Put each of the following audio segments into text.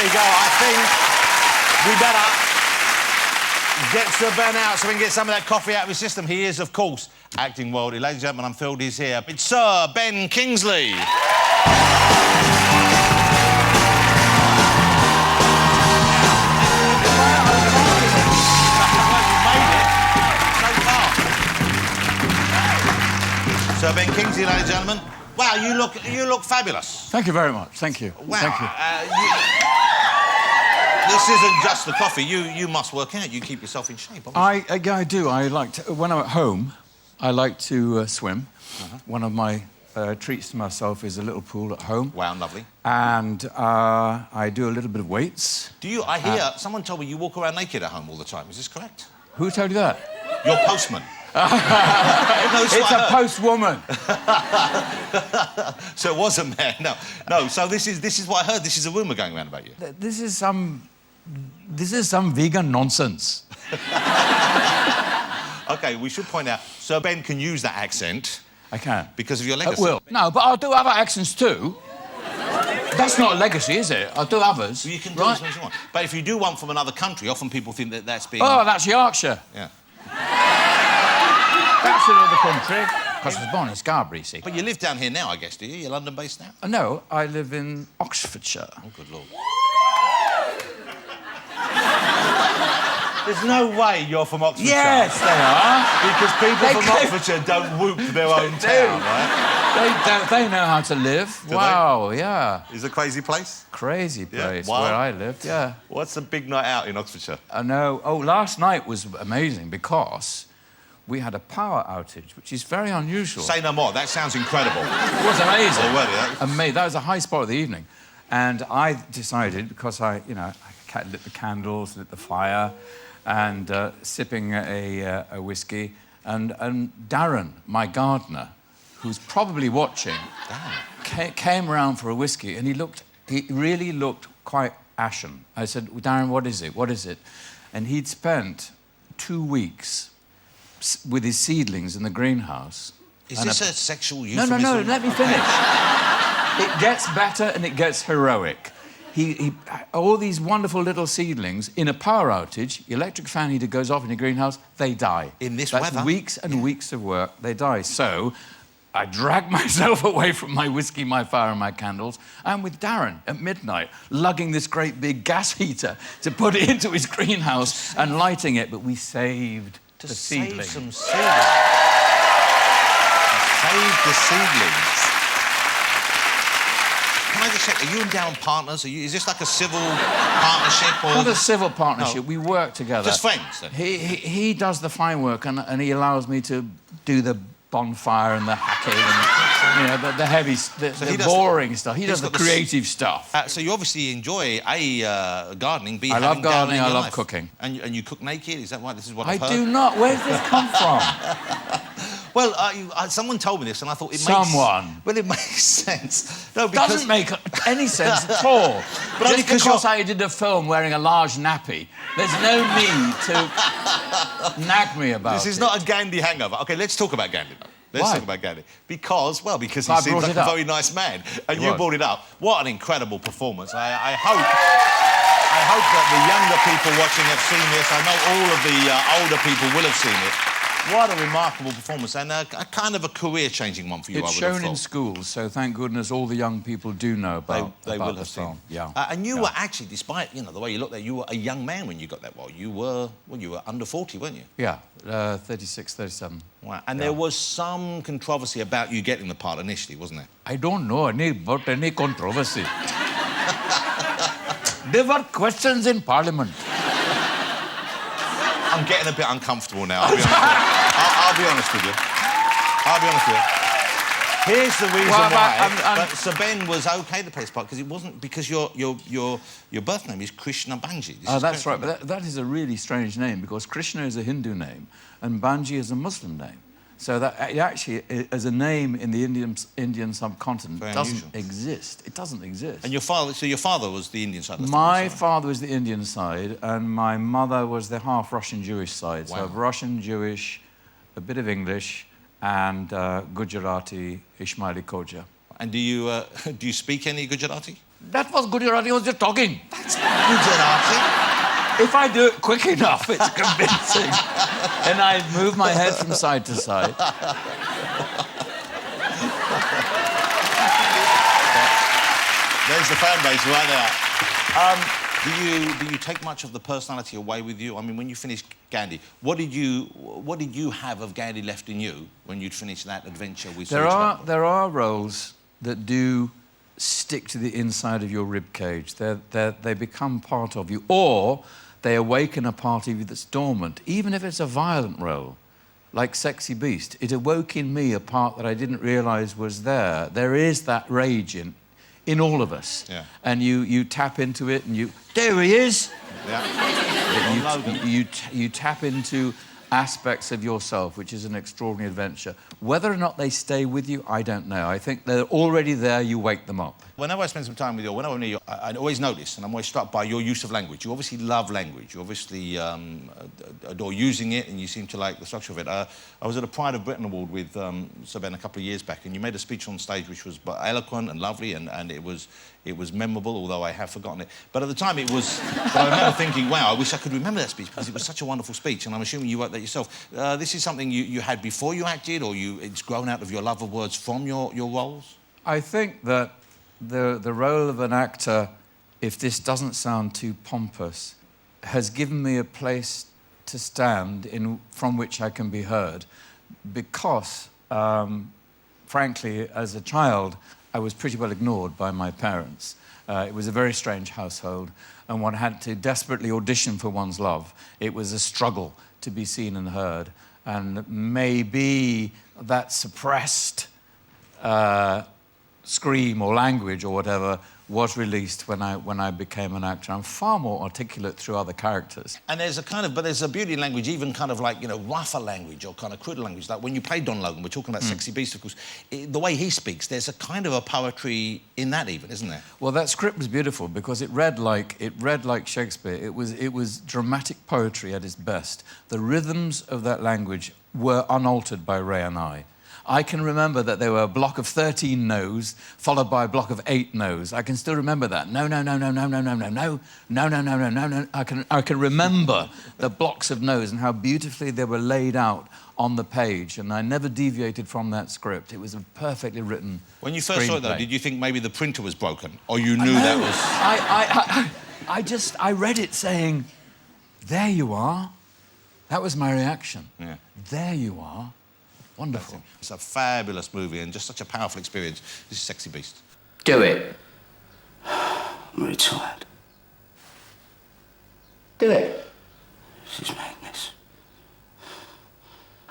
you go. I think we better get Sir Ben out so we can get some of that coffee out of his system. He is, of course, acting worldly. Ladies and gentlemen, I'm thrilled he's here. It's Sir Ben Kingsley. Sir Ben Kingsley, ladies and gentlemen. Wow, you look fabulous. Thank you very much. Thank you. Wow. Thank you. This isn't just the coffee. You must work out. You keep yourself in shape. Obviously. I do. I like to, when I'm at home, I like to swim. One of my treats to myself is a little pool at home. Wow, lovely. And I do a little bit of weights. Do you? I hear someone told me you walk around naked at home all the time. Is this correct? Who told you that? Your postman. It's a postwoman. So it was a man. No. So this is what I heard. This is a rumour going around about you. This is some vegan nonsense. OK, we should point out, Sir Ben can use that accent. I can. Because of your legacy. I will. No, but I'll do other accents too. That's not a legacy, is it? I'll do others. Well, you can do as much as you want. But if you do one from another country, often people think that that's being... Oh, that's Yorkshire. Yeah. That's another country. Because I was born in Scarborough, see. But you live down here now, I guess, do you? You're London-based now? No, I live in Oxfordshire. Oh, good Lord. There's no way you're from Oxfordshire. Yes, they are. Because people from Oxfordshire don't whoop their own town, right? They know how to live. Wow, yeah. It's a crazy place? Crazy place, wow. where I lived, yeah. What's a big night out in Oxfordshire? I know. Oh, last night was amazing because we had a power outage, which is very unusual. Say no more. That sounds incredible. It was amazing. Already, Amazing. That was a high spot of the evening. And I decided, because I lit the candles, lit the fire, and sipping a whiskey, and Darren, my gardener, who's probably watching, came around for a whiskey, and he really looked quite ashen. I said, Darren, what is it? What is it? And he'd spent 2 weeks with his seedlings in the greenhouse. Is this a sexual euphemism? No, let me finish. It gets better and it gets heroic. He all these wonderful little seedlings, in a power outage, electric fan heater goes off in your greenhouse, they die. In this That's weather? Weeks and weeks of work, they die. So I dragged myself away from my whiskey, my fire and my candles, and with Darren at midnight, lugging this great big gas heater to put it into his greenhouse and lighting it, but we saved the seedlings. Some seedlings. Save the seedlings. Can I just check, are you and Darren partners? Is this like a civil partnership? Or... Not a civil partnership, No. We work together. Just friends, then? He does the fine work and he allows me to do the bonfire and the hacking and, the heavy, the boring stuff. He does the creative stuff. So you obviously enjoy, gardening, I love gardening, I love cooking. And you cook naked, is that right? This is what I I've heard. do not. Where's this come from? Well, someone told me this, and I thought it makes... Someone? Well, it makes sense. No, because... Doesn't make any sense at all. But only just because I did a film wearing a large nappy, there's no need to nag me about it. This is not a Gandhi hangover. OK, let's talk about Gandhi. Let's talk about Gandhi. Because he seems like a very nice man. And you brought it up. What an incredible performance. I hope that the younger people watching have seen this. I know all of the older people will have seen it. What a remarkable performance, and a kind of a career-changing one for you, I would have thought. It's shown in schools, so thank goodness all the young people do know about They will the have film. seen. Yeah. And you were actually, despite the way you look there, you were a young man when you got that role. You were under 40, weren't you? Yeah, 36, 37. Wow. And there was some controversy about you getting the part initially, wasn't there? I don't know about any controversy. There were questions in Parliament. I'm getting a bit uncomfortable now. I'll be honest with you. Here's the reason why. Sir Ben was OK to play this part because it wasn't because your birth name is Krishna Banji. Oh, that's right. But that is a really strange name because Krishna is a Hindu name and Banji is a Muslim name. So that actually, as a name in the Indian subcontinent, doesn't exist. It doesn't exist. And your father was the Indian side? My father was the Indian side, and my mother was the half Russian Jewish side. Wow. So Russian Jewish, a bit of English, and Gujarati, Ismaili Khoja. And do you speak any Gujarati? That was Gujarati, I was just talking. That's Gujarati. If I do it quick enough, it's convincing. And I move my head from side to side. There's the fan base right there. Do you take much of the personality away with you? I mean, when you finished Gandhi, what did you have of Gandhi left in you when you'd finished that adventure with? There are roles that do stick to the inside of your rib cage. They become part of you, or they awaken a part of you that's dormant, even if it's a violent role, like Sexy Beast. It awoke in me a part that I didn't realise was there. There is that rage in all of us. Yeah. And you tap into it and there he is! Yeah. You tap into aspects of yourself, which is an extraordinary adventure. Whether or not they stay with you, I don't know. I think they're already there, you wake them up. Whenever I spend some time with you, whenever I'm near you, I always notice, and I'm always struck by your use of language. You obviously love language. You obviously adore using it, and you seem to like the structure of it. I was at a Pride of Britain Award with Sir Ben a couple of years back, and you made a speech on stage which was eloquent and lovely, and it was memorable, although I have forgotten it. But at the time it was... But I remember thinking, wow, I wish I could remember that speech, because it was such a wonderful speech, and I'm assuming you wrote that yourself. This is something you had before you acted, or it's grown out of your love of words from your roles? I think that the role of an actor, if this doesn't sound too pompous, has given me a place to stand from which I can be heard, because, frankly, as a child, I was pretty well ignored by my parents. It was a very strange household, and one had to desperately audition for one's love. It was a struggle to be seen and heard, and maybe that suppressed scream or language or whatever was released when I became an actor. I'm far more articulate through other characters. And there's a beauty in language, even kind of like, rougher language or kind of cruder language. Like when you play Don Logan, we're talking about Sexy Beast, of course, the way he speaks, there's a kind of a poetry in that even, isn't there? Well, that script was beautiful because it read like Shakespeare. It was dramatic poetry at its best. The rhythms of that language were unaltered by Ray and I can remember that there were a block of 13 no's, followed by a block of 8 no's. I can still remember that. No, no, no, no, no, no, no, no, no, no, no, no, no, no, no. I can remember the blocks of no's and how beautifully they were laid out on the page, and I never deviated from that script. It was a perfectly written When you first saw it, though, did you think maybe the printer was broken, or you knew that was... I read it saying, there you are. That was my reaction. Yeah. There you are. Wonderful. It's a fabulous movie and just such a powerful experience. This is Sexy Beast. Do it. I'm retired. Do it. This is madness.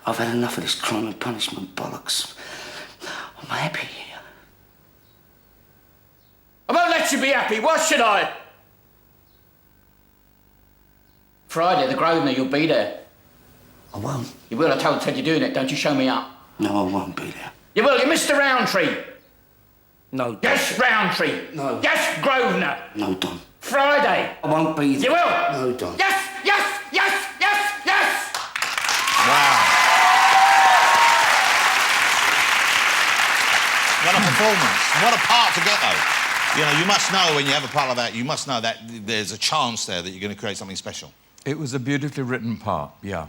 I've had enough of this crime and punishment bollocks. I'm happy here. I won't let you be happy. Why should I? Friday at the Grosvenor, you'll be there. I won't. You will. I told Ted you're doing it. Don't you show me up. No, I won't be there. You will. You're Mr. Roundtree. No, Don. Yes, Roundtree. No. Yes, Grosvenor. No, Don. Friday. I won't be there. You will. No, Don. Yes, yes, yes, yes, yes. Wow. What a performance. What a part to get, though. You must know when you have a part like that, you must know that there's a chance there that you're going to create something special. It was a beautifully written part, yeah.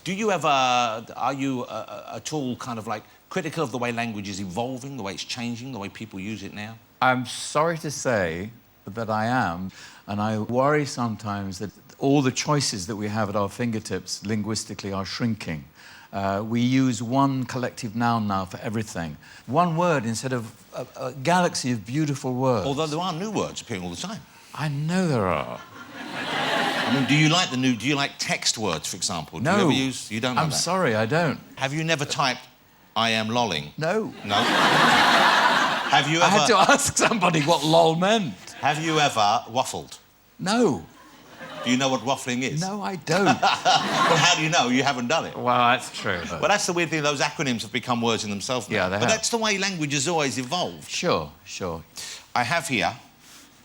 Do you ever... Are you at all kind of like critical of the way language is evolving, the way it's changing, the way people use it now? I'm sorry to say that I am, and I worry sometimes that all the choices that we have at our fingertips linguistically are shrinking. We use one collective noun now for everything. One word instead of a galaxy of beautiful words. Although there are new words appearing all the time. I know there are. I mean, do you like text words, for example? No. Do you ever use... You don't know I'm that? sorry, I don't. Have you never typed, I am lolling? No. No? Have you ever... I had to ask somebody what lol meant. Have you ever waffled? No. Do you know what waffling is? No, I don't. Well, how do you know? You haven't done it. Well, that's true. Well, that's the weird thing. Those acronyms have become words in themselves now. Yeah, they have. But that's the way language has always evolved. Sure, sure. I have here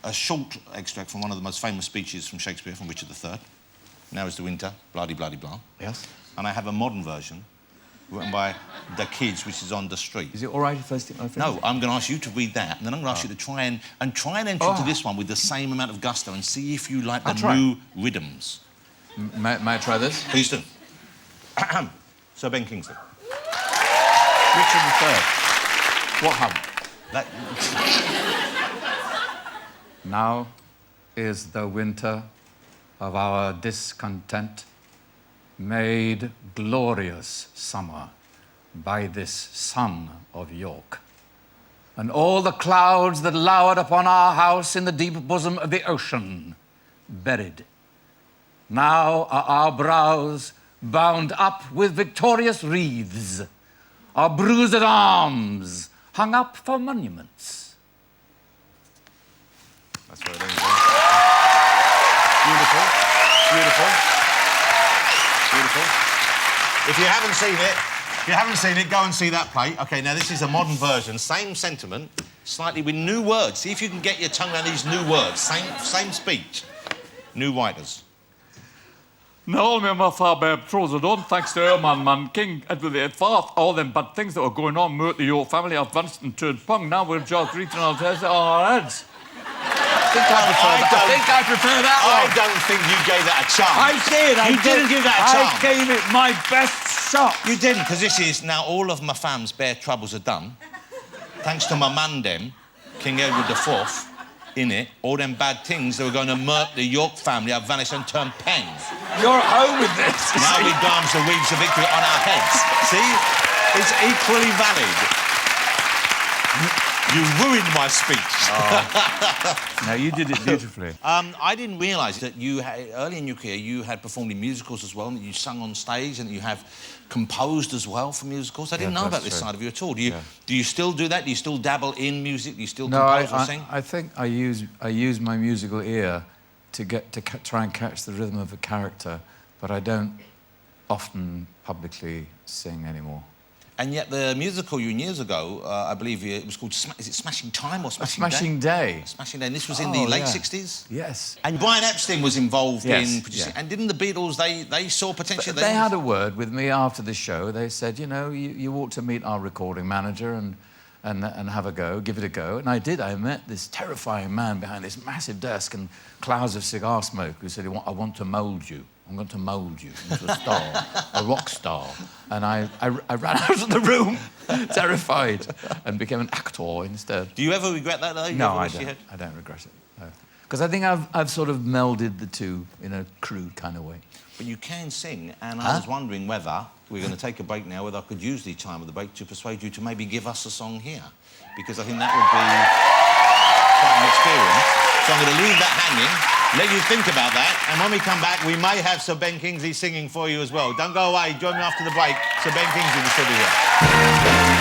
a short extract from one of the most famous speeches from Shakespeare, from Richard III. Now is the winter, bloody, bloody, blah. Yes. And I have a modern version written by the kids, which is on the street. Is it all right if I stick my finger? No, I'm going to ask you to read that, and then I'm going to ask you to try and enter into this one with the same amount of gusto and see if you like the new rhythms. May I try this? Please do. So, Ben Kingsley. Richard III. What happened? Now is the winter of our discontent made glorious summer by this son of York. And all the clouds that lowered upon our house in the deep bosom of the ocean buried. Now are our brows bound up with victorious wreaths, our bruised arms hung up for monuments. That's what it is. Beautiful, beautiful, beautiful. If you haven't seen it, go and see that play. Okay, now this is a modern version, same sentiment, slightly with new words. See if you can get your tongue around these new words. Same speech, new writers. Now, my father betrothed on, thanks to our man King Edward the Fourth, all them bad things that were going on with the York family have vanished and turned pung. Now we're just reaching our heads on our heads. I prefer that one. I don't think you gave that a chance. I did. You didn't give that a chance. I gave it my best shot. You didn't, because this is now all of my fam's bare troubles are done. Thanks to my man, them, King Edward IV, in it, all them bad things that were going to murk the York family have vanished and turned pen. You're at home with this. Now we dance the weaves of victory on our heads. See? It's equally valid. You ruined my speech. Oh. No, you did it beautifully. I didn't realise that you had, early in your career, you had performed in musicals as well, and that you sung on stage, and that you have composed as well for musicals. I didn't know about this side of you at all. Do you still do that? Do you still dabble in music? Do you still compose or sing? I think I use my musical ear to try and catch the rhythm of a character, but I don't often publicly sing anymore. And yet the musical you years ago, I believe it was called, is it Smashing Time or Smashing Day? Smashing Day. And this was in the late 60s? Yes. And Brian Epstein was involved in producing. Yeah. And didn't the Beatles, they saw potential? They had a word with me after the show. They said, you know, you ought to meet our recording manager and have a go, give it a go. And I did. I met this terrifying man behind this massive desk and clouds of cigar smoke who said, I want to mould you. I'm going to mould you into a star, a rock star. And I ran out of the room, terrified, and became an actor instead. Do you ever regret that, though? No, I don't. I don't regret it. Because I think I've sort of melded the two in a crude kind of way. But you can sing, and I was wondering whether, we're going to take a break now, whether I could use the time of the break to persuade you to maybe give us a song here. Because I think that would be quite an experience. So I'm going to leave that hanging, let you think about that, and when we come back, we may have Sir Ben Kingsley singing for you as well. Don't go away, join me after the break. Sir Ben Kingsley will still be here.